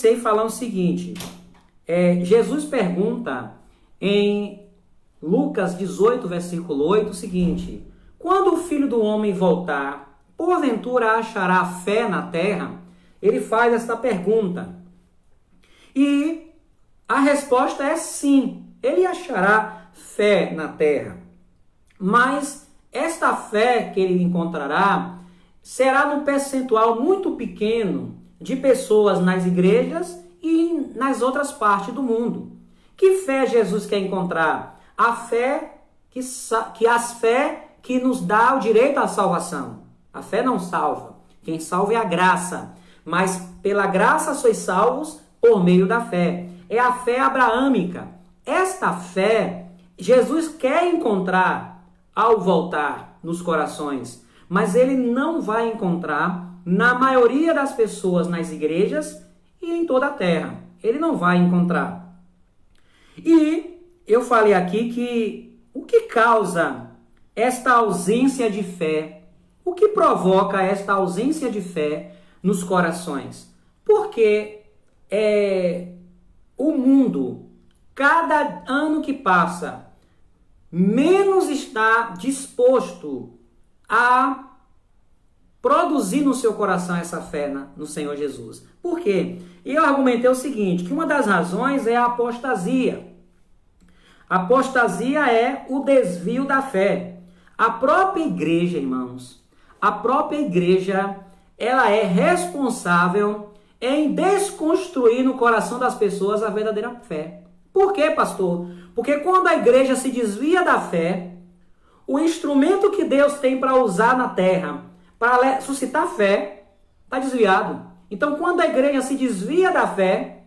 iniciei falando o seguinte, Jesus pergunta em Lucas 18, versículo 8, o seguinte: quando o Filho do Homem voltar, porventura achará fé na terra? Ele faz esta pergunta. E a resposta é sim, ele achará fé na terra. Mas esta fé que ele encontrará será num percentual muito pequeno de pessoas nas igrejas e nas outras partes do mundo. Que fé Jesus quer encontrar? A fé que nos dá o direito à salvação. A fé não salva. Quem salva é a graça. Mas pela graça sois salvos por meio da fé. É a fé abraâmica. Esta fé Jesus quer encontrar ao voltar nos corações. Mas ele não vai encontrar na maioria das pessoas nas igrejas e em toda a terra. Ele não vai encontrar. E eu falei aqui que o que causa esta ausência de fé, o que provoca esta ausência de fé nos corações? Porque o mundo, cada ano que passa, menos está disposto a produzir no seu coração essa fé no Senhor Jesus. Por quê? E eu argumentei o seguinte, que uma das razões é a apostasia. A apostasia é o desvio da fé. A própria igreja, irmãos, a própria igreja, ela é responsável em desconstruir no coração das pessoas a verdadeira fé. Por quê, pastor? Porque quando a igreja se desvia da fé, o instrumento que Deus tem para usar na terra, para suscitar fé, está desviado. Então, quando a igreja se desvia da fé,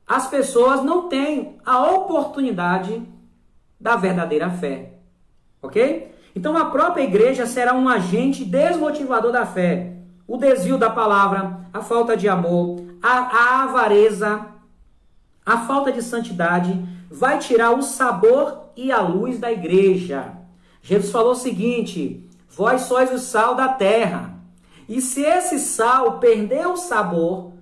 as pessoas não têm a oportunidade da verdadeira fé. Ok? Então, a própria igreja será um agente desmotivador da fé. O desvio da palavra, a falta de amor, a avareza, a falta de santidade vai tirar o sabor e a luz da igreja. Jesus falou o seguinte: vós sois o sal da terra. E se esse sal perder o sabor,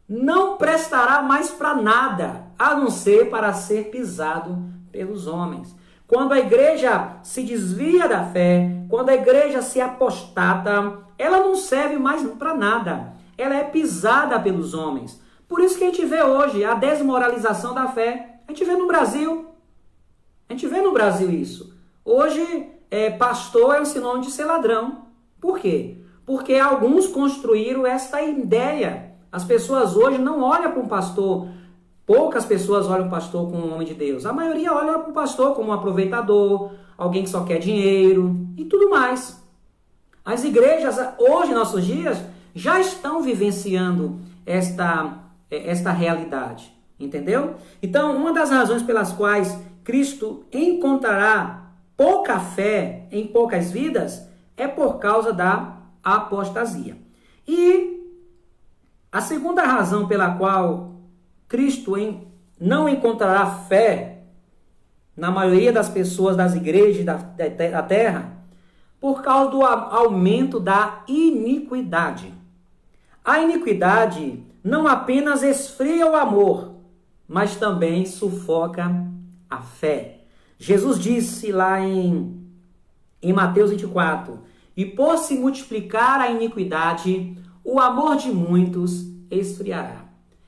não prestará mais para nada, a não ser para ser pisado pelos homens. Quando a igreja se desvia da fé, quando a igreja se apostata, ela não serve mais para nada. Ela é pisada pelos homens. Por isso que a gente vê hoje a desmoralização da fé. A gente vê no Brasil. A gente vê no Brasil isso. Hoje, pastor é um sinônimo de ser ladrão. Por quê? Porque alguns construíram essa ideia. As pessoas hoje não olham para um pastor. Poucas pessoas olham o pastor como um homem de Deus. A maioria olha para o pastor como um aproveitador, alguém que só quer dinheiro e tudo mais. As igrejas, hoje, nossos dias, já estão vivenciando esta realidade. Entendeu? Então, uma das razões pelas quais Cristo encontrará pouca fé em poucas vidas é por causa da apostasia. E a segunda razão pela qual Cristo não encontrará fé na maioria das pessoas das igrejas da terra, por causa do aumento da iniquidade. A iniquidade não apenas esfria o amor, mas também sufoca a fé. Jesus disse lá em Mateus 24, e por se multiplicar a iniquidade, o amor de muitos esfriará.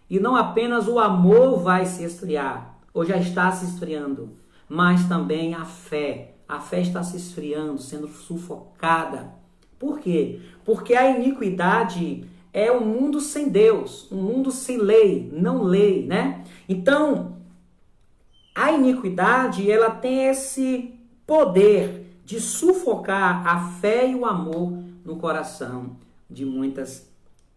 E não apenas o amor vai se esfriar, ou já está se esfriando, mas também a fé. A fé está se esfriando, sendo sufocada. Por quê? Porque a iniquidade é um mundo sem Deus, um mundo sem lei, não lei, né? Então, a iniquidade, ela tem esse poder de sufocar a fé e o amor no coração de muitas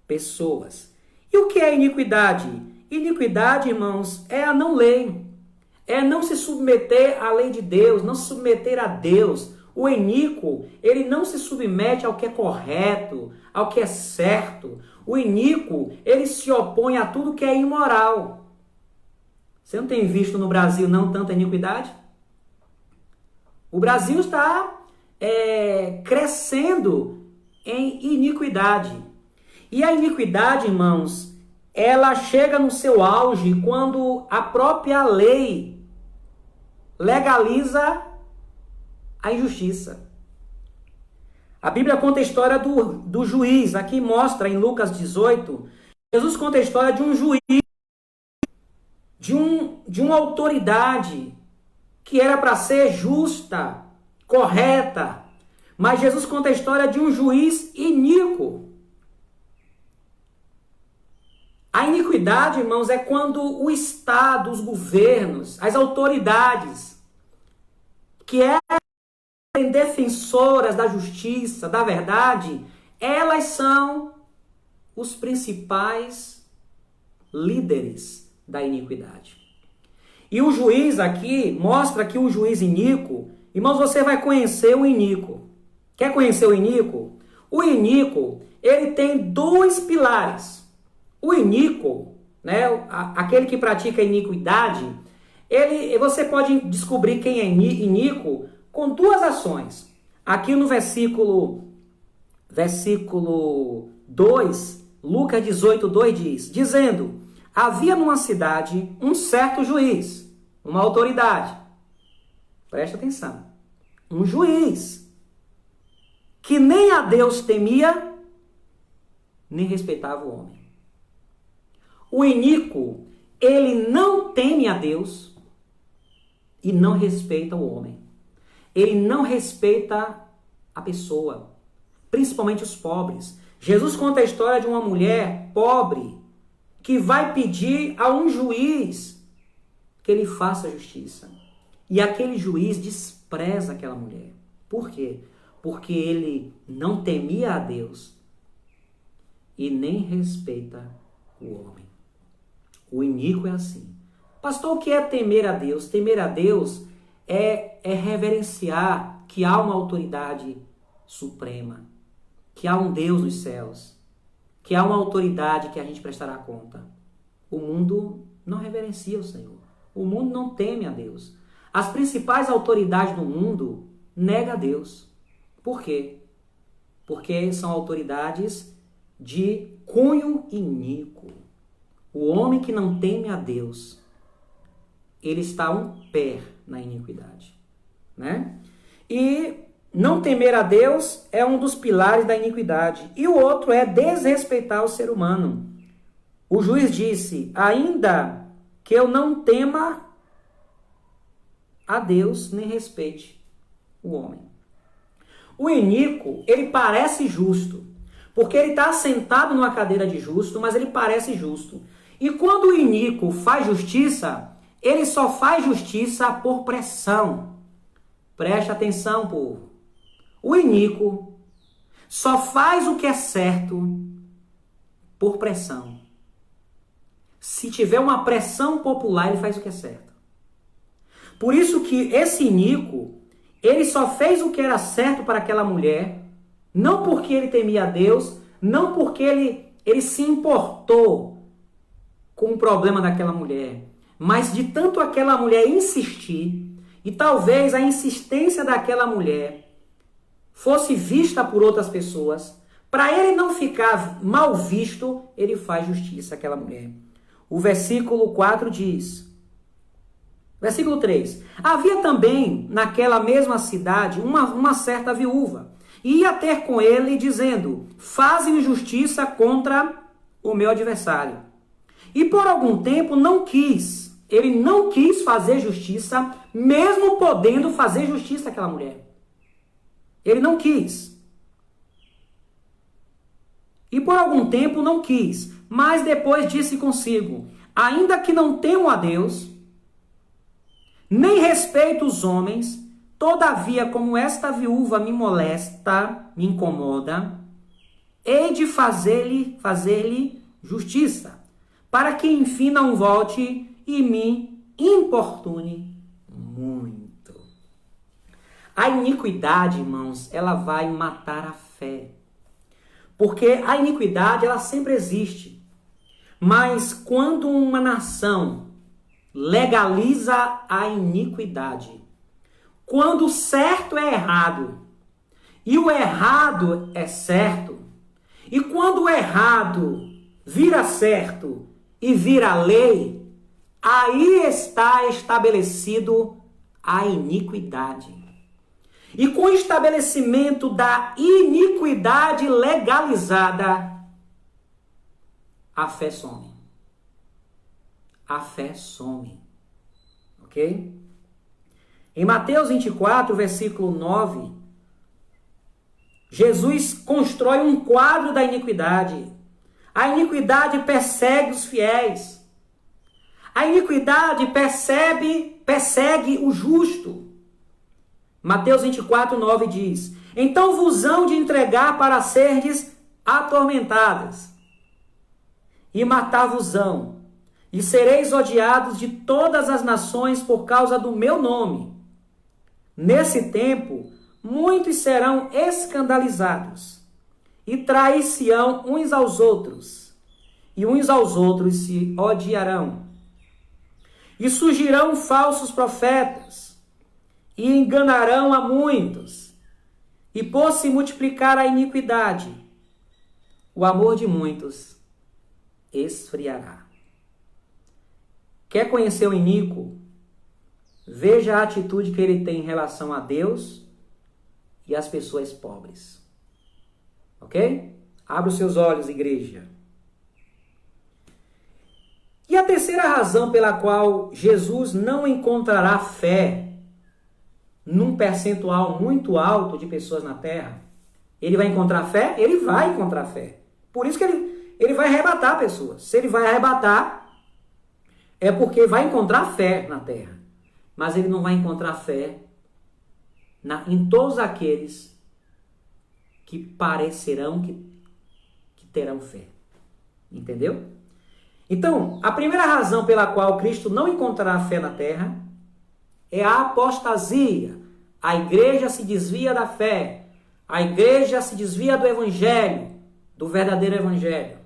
pessoas. E o que é iniquidade? Iniquidade, irmãos, é a não lei. É não se submeter à lei de Deus, não se submeter a Deus. O iníquo, ele não se submete ao que é correto, ao que é certo. O iníquo, ele se opõe a tudo que é imoral. Você não tem visto no Brasil não tanta iniquidade? O Brasil está crescendo em iniquidade. E a iniquidade, irmãos, ela chega no seu auge quando a própria lei legaliza a injustiça. A Bíblia conta a história do juiz. Aqui mostra em Lucas 18, Jesus conta a história de um juiz, de uma autoridade que era para ser justa, correta. Mas Jesus conta a história de um juiz iníquo. A iniquidade, irmãos, é quando o Estado, os governos, as autoridades, que eram defensoras da justiça, da verdade, elas são os principais líderes da iniquidade. E o juiz aqui mostra que o juiz iníquo, irmãos, você vai conhecer o iníquo. Quer conhecer o iníquo? O iníquo, ele tem dois pilares. O iníquo, né, aquele que pratica iniquidade, você pode descobrir quem é iníquo com duas ações. Aqui no versículo 2, Lucas 18, 2 diz, dizendo, havia numa cidade um certo juiz, uma autoridade. Presta atenção. Um juiz que nem a Deus temia, nem respeitava o homem. O iníquo, ele não teme a Deus e não respeita o homem. Ele não respeita a pessoa, principalmente os pobres. Jesus conta a história de uma mulher pobre que vai pedir a um juiz que ele faça justiça. E aquele juiz despreza aquela mulher. Por quê? Porque ele não temia a Deus e nem respeita o homem. O iníquo é assim. Pastor, o que é temer a Deus? Temer a Deus é reverenciar que há uma autoridade suprema, que há um Deus nos céus, que há uma autoridade que a gente prestará conta. O mundo não reverencia o Senhor. O mundo não teme a Deus. As principais autoridades do mundo negam a Deus. Por quê? Porque são autoridades de cunho iníquo. O homem que não teme a Deus, ele está um pé na iniquidade, né? E não temer a Deus é um dos pilares da iniquidade. E o outro é desrespeitar o ser humano. O juiz disse, ainda que eu não tema a Deus, nem respeite o homem. O iníquo, ele parece justo, porque ele está sentado numa cadeira de justo, mas ele parece justo. E quando o iníquo faz justiça, ele só faz justiça por pressão. Preste atenção, povo. O iníquo só faz o que é certo por pressão. Se tiver uma pressão popular, ele faz o que é certo. Por isso que esse iníquo, ele só fez o que era certo para aquela mulher, não porque ele temia a Deus, não porque ele se importou com o problema daquela mulher, mas de tanto aquela mulher insistir, e talvez a insistência daquela mulher fosse vista por outras pessoas, para ele não ficar mal visto, ele faz justiça àquela mulher. O versículo 4 diz, versículo 3, havia também naquela mesma cidade uma certa viúva, e ia ter com ele dizendo, faze-me justiça contra o meu adversário. E por algum tempo ele não quis fazer justiça, mesmo podendo fazer justiça àquela mulher. Ele não quis. E por algum tempo não quis, mas depois disse consigo, ainda que não temo a Deus, nem respeito os homens, todavia como esta viúva me molesta, me incomoda, hei de fazer-lhe justiça, para que enfim não volte e me importune muito. A iniquidade, irmãos, ela vai matar a fé. Porque a iniquidade, ela sempre existe. Mas quando uma nação legaliza a iniquidade, quando o certo é errado e o errado é certo, e quando o errado vira certo e vira lei, aí está estabelecido a iniquidade. E com o estabelecimento da iniquidade legalizada, a fé some. A fé some. Ok? Em Mateus 24, versículo 9, Jesus constrói um quadro da iniquidade. A iniquidade persegue os fiéis. A iniquidade persegue o justo. Mateus 24, 9 diz: então vos hão de entregar para serdes atormentadas, e matar-vos-ão, e sereis odiados de todas as nações por causa do meu nome. Nesse tempo, muitos serão escandalizados, e trair-se-ão uns aos outros, e uns aos outros se odiarão. E surgirão falsos profetas, e enganarão a muitos, e por se multiplicar a iniquidade, o amor de muitos esfriará. Quer conhecer o iníquo? Veja a atitude que ele tem em relação a Deus e às pessoas pobres. Ok? Abra os seus olhos, igreja. E a terceira razão pela qual Jesus não encontrará fé num percentual muito alto de pessoas na Terra, ele vai encontrar fé? Ele vai encontrar fé. Por isso que ele vai arrebatar pessoas. Se ele vai arrebatar, é porque vai encontrar fé na Terra. Mas ele não vai encontrar fé em todos aqueles que parecerão que terão fé. Entendeu? Então, a primeira razão pela qual Cristo não encontrará fé na Terra é a apostasia. A igreja se desvia da fé. A igreja se desvia do evangelho, do verdadeiro evangelho.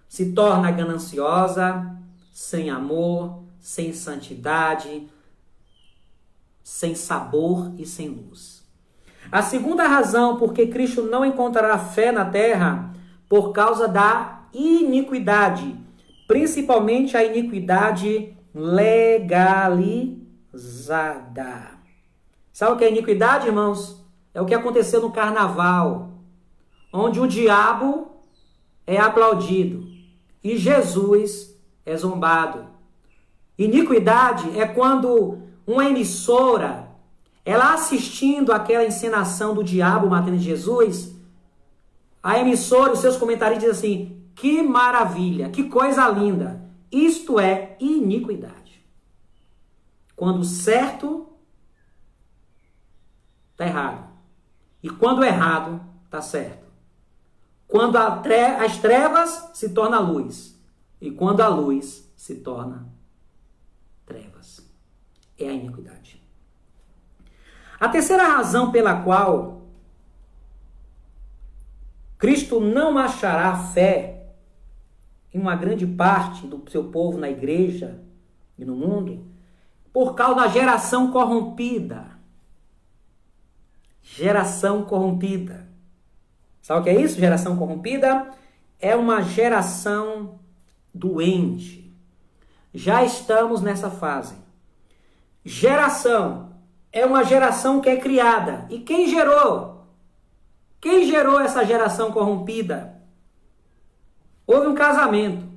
Se torna gananciosa, sem amor, sem santidade, sem sabor e sem luz. A segunda razão por que Cristo não encontrará fé na terra, por causa da iniquidade, principalmente a iniquidade legalizada. Sabe o que é iniquidade, irmãos? É o que aconteceu no carnaval, onde o diabo é aplaudido e Jesus é zombado. Iniquidade é quando uma emissora, ela assistindo aquela encenação do diabo matando Jesus, a emissora, os seus comentaristas dizem assim: que maravilha, que coisa linda. Isto é iniquidade. Quando o certo está errado. E quando o errado está certo. Quando as trevas se torna luz. E quando a luz se torna trevas. É a iniquidade. A terceira razão pela qual Cristo não achará fé em uma grande parte do seu povo na igreja e no mundo, por causa da geração corrompida. Geração corrompida. Sabe o que é isso? Geração corrompida é uma geração doente. Já estamos nessa fase. Geração é uma geração que é criada. E quem gerou? Quem gerou essa geração corrompida? Houve um casamento.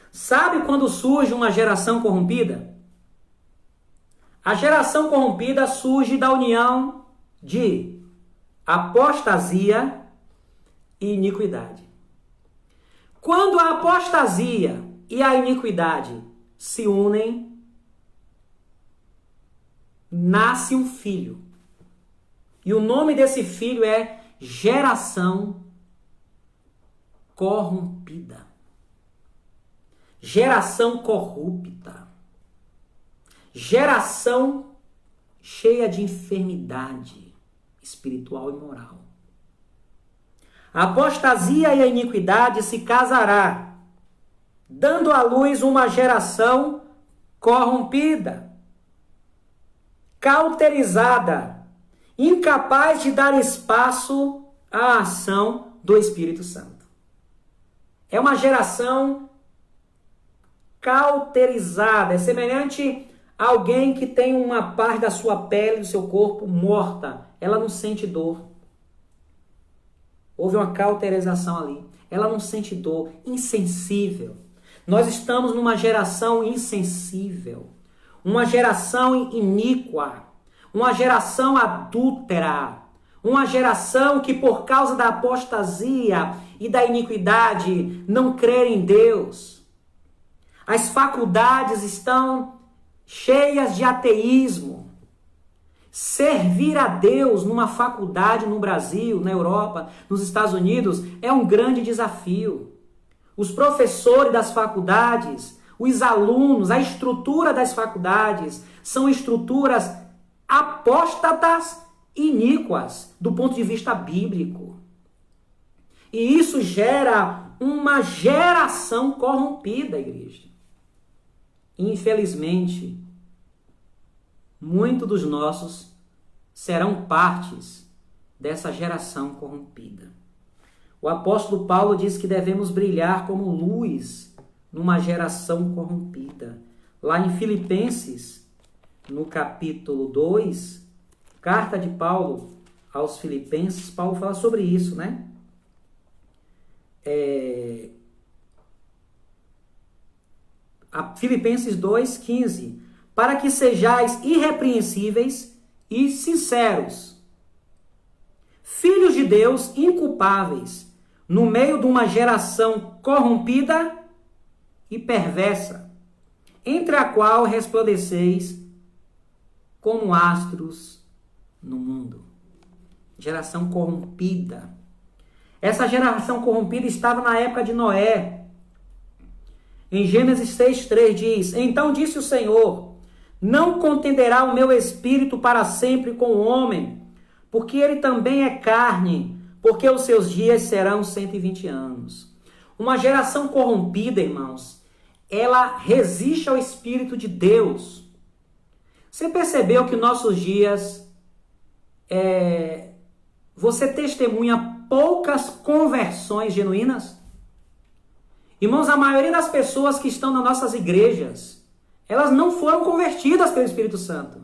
Sabe quando surge uma geração corrompida? A geração corrompida surge da união de apostasia e iniquidade. Quando a apostasia e a iniquidade se unem, nasce um filho. E o nome desse filho é geração corrompida. Geração corrupta. Geração cheia de enfermidade espiritual e moral. A apostasia e a iniquidade se casará, dando à luz uma geração corrompida, cauterizada, incapaz de dar espaço à ação do Espírito Santo. É uma geração cauterizada, é semelhante a alguém que tem uma parte da sua pele, do seu corpo, morta. Ela não sente dor. Houve uma cauterização ali. Ela não sente dor, insensível. Nós estamos numa geração insensível, uma geração iníqua, uma geração adúltera, uma geração que por causa da apostasia e da iniquidade não crê em Deus. As faculdades estão cheias de ateísmo. Servir a Deus numa faculdade no Brasil, na Europa, nos Estados Unidos, é um grande desafio. Os professores das faculdades, os alunos, a estrutura das faculdades são estruturas apóstatas e iníquas do ponto de vista bíblico. E isso gera uma geração corrompida, igreja. Infelizmente, muitos dos nossos serão partes dessa geração corrompida. O apóstolo Paulo diz que devemos brilhar como luz numa geração corrompida. Lá em Filipenses, no capítulo 2, carta de Paulo aos Filipenses, Paulo fala sobre isso, né? Filipenses 2,15. Para que sejais irrepreensíveis e sinceros, filhos de Deus inculpáveis, no meio de uma geração corrompida e perversa, entre a qual resplandeceis como astros no mundo. Geração corrompida. Essa geração corrompida estava na época de Noé. Em Gênesis 6,3 diz: Então disse o Senhor, não contenderá o meu espírito para sempre com o homem, porque ele também é carne, porque os seus dias serão 120 anos. Uma geração corrompida, irmãos, ela resiste ao Espírito de Deus. Você percebeu que nossos dias, você testemunha poucas conversões genuínas? Irmãos, a maioria das pessoas que estão nas nossas igrejas, elas não foram convertidas pelo Espírito Santo.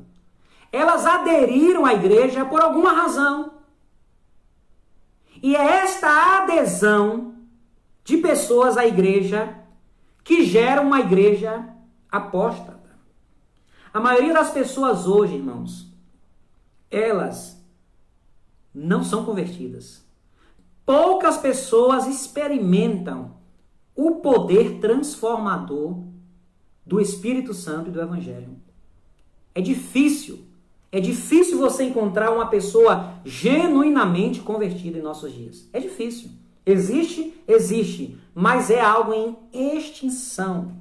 Elas aderiram à igreja por alguma razão. E é esta adesão de pessoas à igreja que gera uma igreja apóstata. A maioria das pessoas hoje, irmãos, elas não são convertidas. Poucas pessoas experimentam o poder transformador do Espírito Santo e do Evangelho. É difícil você encontrar uma pessoa genuinamente convertida em nossos dias. É difícil. Existe, mas é algo em extinção.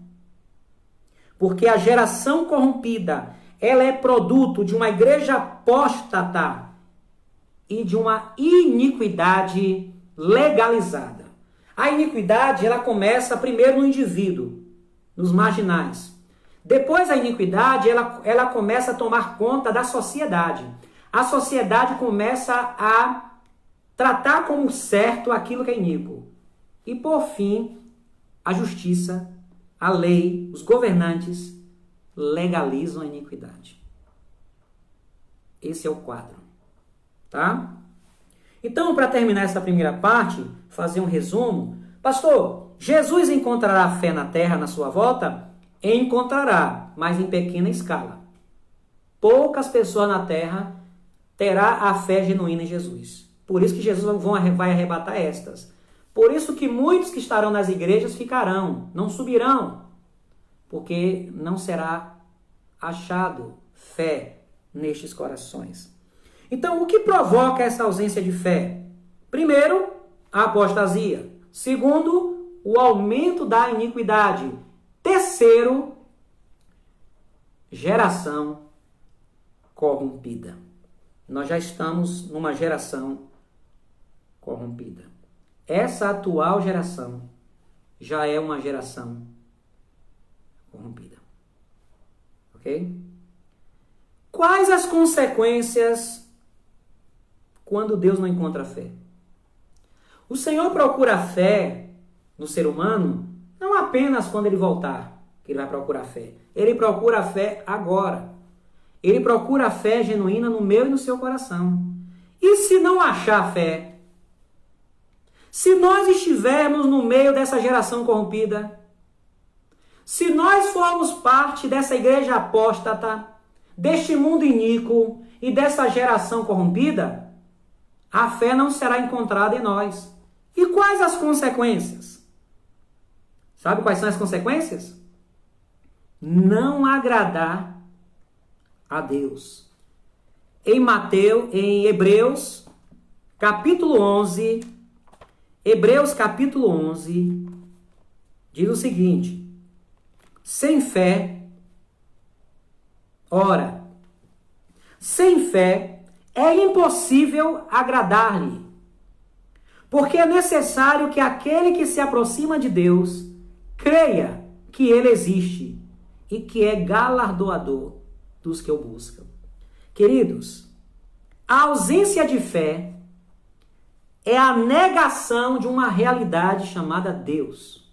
Porque a geração corrompida, ela é produto de uma igreja apóstata e de uma iniquidade legalizada. A iniquidade, ela começa primeiro no indivíduo, nos marginais. Depois a iniquidade, ela começa a tomar conta da sociedade. A sociedade começa a tratar como certo aquilo que é iníquo. E por fim, a justiça, a lei, os governantes legalizam a iniquidade. Esse é o quadro. Tá? Então, para terminar essa primeira parte, fazer um resumo. Pastor, Jesus encontrará fé na terra na sua volta? Encontrará, mas em pequena escala. Poucas pessoas na terra terá a fé genuína em Jesus. Por isso que Jesus vai arrebatar estas. Por isso que muitos que estarão nas igrejas ficarão, não subirão, porque não será achado fé nestes corações. Então, o que provoca essa ausência de fé? Primeiro, a apostasia. Segundo, o aumento da iniquidade. Terceiro, geração corrompida. Nós já estamos numa geração corrompida. Essa atual geração já é uma geração corrompida. Ok? Quais as consequências quando Deus não encontra fé? O Senhor procura fé no ser humano, não apenas quando ele voltar, que ele vai procurar fé. Ele procura a fé agora. Ele procura a fé genuína no meu e no seu coração. E se não achar fé? Se nós estivermos no meio dessa geração corrompida, se nós formos parte dessa igreja apóstata, deste mundo iníquo e dessa geração corrompida, a fé não será encontrada em nós. E quais as consequências? Sabe quais são as consequências? Não agradar a Deus. Em Hebreus, capítulo 11, diz o seguinte: sem fé, ora, sem fé é impossível agradar-lhe, porque é necessário que aquele que se aproxima de Deus creia que ele existe e que é galardoador dos que o buscam. Queridos, a ausência de fé é a negação de uma realidade chamada Deus,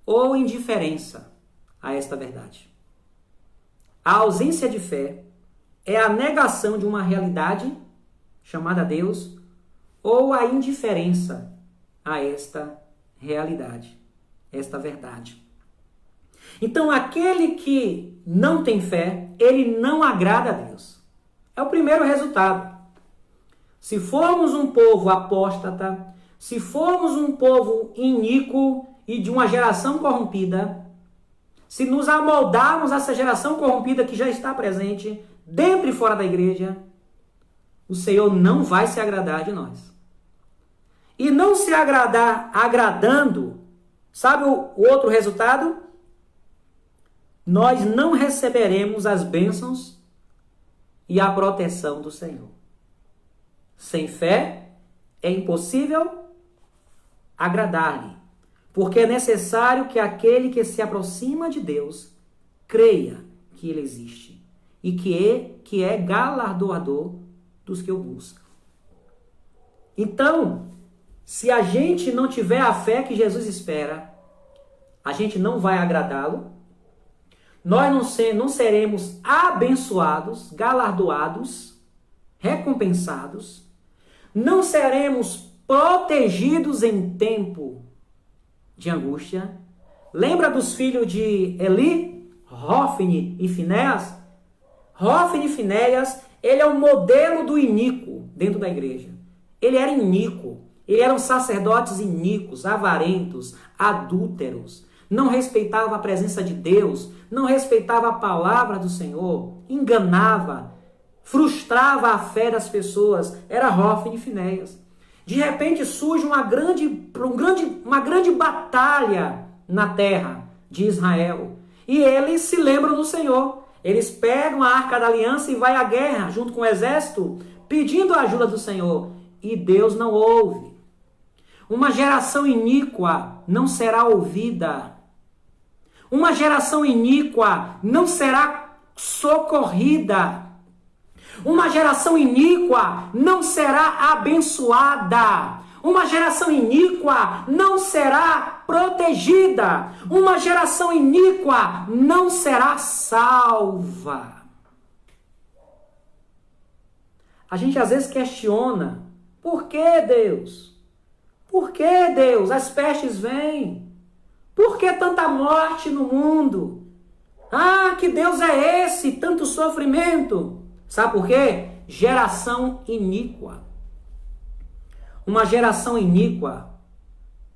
ou indiferença a esta verdade. A ausência de fé é a negação de uma realidade chamada Deus, ou a indiferença a esta realidade, esta verdade. Então, aquele que não tem fé, ele não agrada a Deus. É o primeiro resultado. Se formos um povo apóstata, se formos um povo iníquo e de uma geração corrompida, se nos amoldarmos a essa geração corrompida que já está presente dentro e fora da igreja, o Senhor não vai se agradar de nós. E não se agradando, sabe o outro resultado? Nós não receberemos as bênçãos e a proteção do Senhor. Sem fé é impossível agradar-lhe, porque é necessário que aquele que se aproxima de Deus creia que ele existe e que é galardoador dos que o buscam. Então, se a gente não tiver a fé que Jesus espera, a gente não vai agradá-lo, nós não seremos abençoados, galardoados, recompensados, não seremos protegidos em tempo de angústia. Lembra dos filhos de Eli, Hofni e Finéias? Hofni e Finéias, ele é o modelo do iníquo dentro da igreja. Ele era iníquo, ele eram sacerdotes iníquos, avarentos, adúlteros, não respeitava a presença de Deus, não respeitava a palavra do Senhor, enganava, frustrava a fé das pessoas. Era Hofni e Finéias. De repente surge uma grande batalha na terra de Israel. E eles se lembram do Senhor. Eles pegam a Arca da Aliança e vai à guerra junto com o exército, pedindo a ajuda do Senhor. E Deus não ouve. Uma geração iníqua não será ouvida. Uma geração iníqua não será socorrida. Uma geração iníqua não será abençoada. Uma geração iníqua não será protegida. Uma geração iníqua não será salva. A gente às vezes questiona: por que Deus? Por que Deus? As pestes vêm. Por que tanta morte no mundo? Ah, que Deus é esse? Tanto sofrimento. Sabe por quê? Geração iníqua. Uma geração iníqua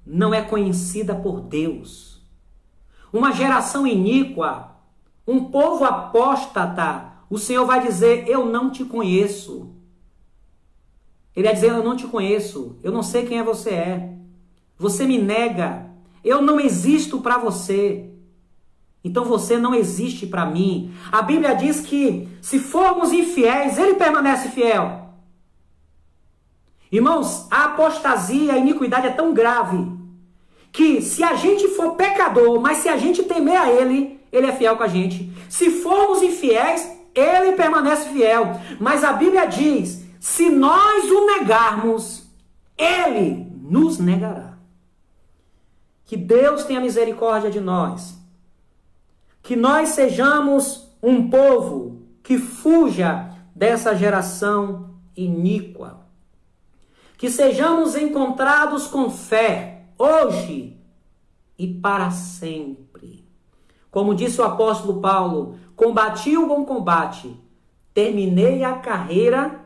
não é conhecida por Deus. Uma geração iníqua, um povo apóstata, o Senhor vai dizer: eu não te conheço. Ele vai dizer: eu não te conheço, eu não sei quem é você é. Você me nega, eu não existo para você. Então você não existe para mim. A Bíblia diz que se formos infiéis, ele permanece fiel. Irmãos, a apostasia, a iniquidade é tão grave que se a gente for pecador, mas se a gente temer a ele, ele é fiel com a gente. Se formos infiéis, ele permanece fiel. Mas a Bíblia diz: se nós o negarmos, ele nos negará. Que Deus tenha misericórdia de nós. Que nós sejamos um povo que fuja dessa geração iníqua. Que sejamos encontrados com fé, hoje e para sempre. Como disse o apóstolo Paulo, combati o bom combate, terminei a carreira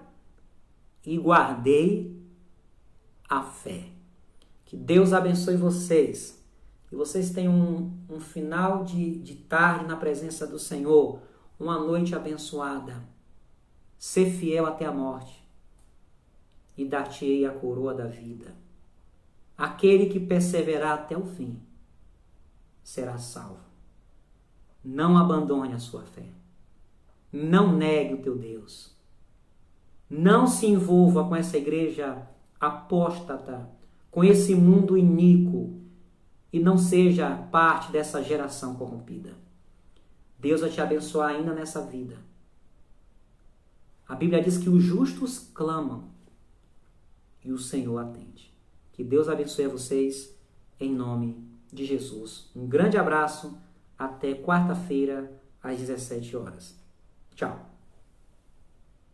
e guardei a fé. Que Deus abençoe vocês. Que vocês tenham um final de tarde na presença do Senhor. Uma noite abençoada. Ser fiel até a morte. E dar-te-ei a coroa da vida. Aquele que perseverar até o fim será salvo. Não abandone a sua fé. Não negue o teu Deus. Não se envolva com essa igreja apóstata, com esse mundo iníquo, e não seja parte dessa geração corrompida. Deus vai te abençoar ainda nessa vida. A Bíblia diz que os justos clamam e o Senhor atende. Que Deus abençoe a vocês em nome de Jesus. Um grande abraço. Até quarta-feira, às 17 horas. Tchau.